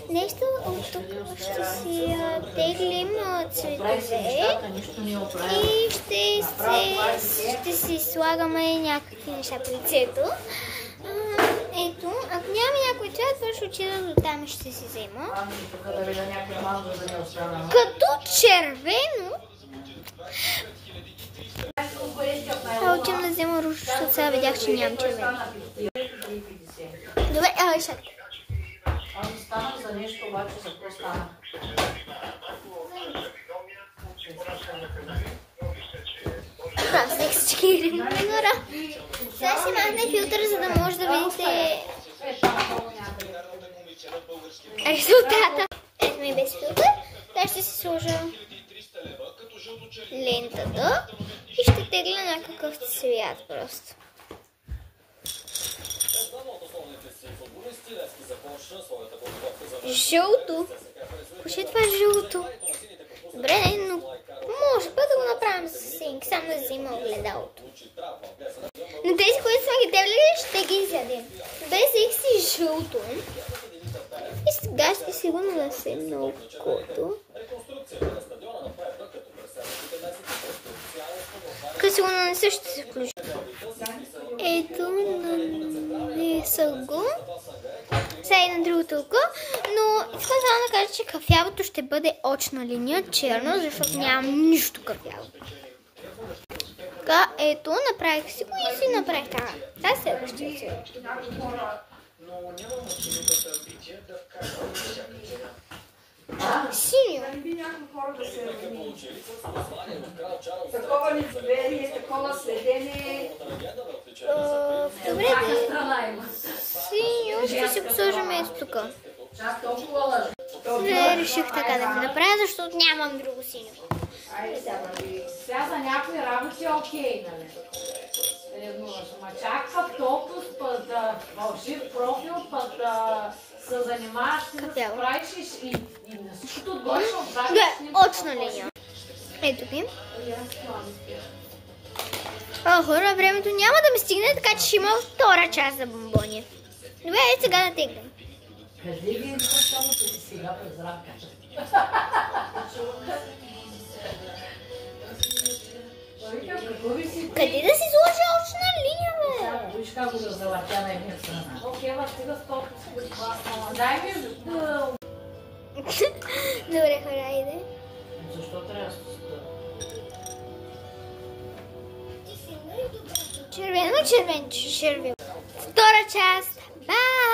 нещо от тук ще си теглим цветове и ще си слагаме някакви неща по лицето. Ето, ако няма някой цвят, ще отида до там и ще си взема. Като червено. Отивам да взема руж, защото сега видях, че нямам червено. Добре, шат. Аз станах за нещо, обаче за какво станах? Взех всички гриминора. Сега си махне филтър, за да може да видите резултата. Ето ми без филтър. Сега ще си сложа лентата и ще тегля някакъв цвят просто. Жълто. Кое това е жълто? Добре, но може път да го направим с синк, само да взима огледалото. Но тези, които сме ги теглили, ще ги изядем. Взех си жълто. И сега ще си го нанесем на окото. Като си го нанеса, ще се включи. Ето, нанесах го. Сега и на другото око, но искам само да кажа, че кафявото ще бъде очна линия, черно, защото нямам нищо кафяво. Така, ето, направих си го и си направих така. Това е следващия цвет. Синьо. Такова лицеверие, такова следене. Добре, синьо, ще си го сложим ето тук. Реших така да го направя, защото нямам друго синьо. Сега за някои работи е окей, нали? Ревнуваш, ама чак толкова път да вълшив профил, път да се занимаваш, ти да се правиш и на всичкото отгоре ще отправиш снимка. Очна линия. Ето ги. Хора, времето няма да ми стигне, така че ще има втора част за бомбони. Добре, сега да теглям. Къде ви е само, че си сега през рамката? Къде да си сложа очна линия, бе? Виж как го завъртя на една страна. Окей, стига стоп. Дай ми... Добре, хора, айде. Защо трябва да се червено, червено. Втора част. Бай!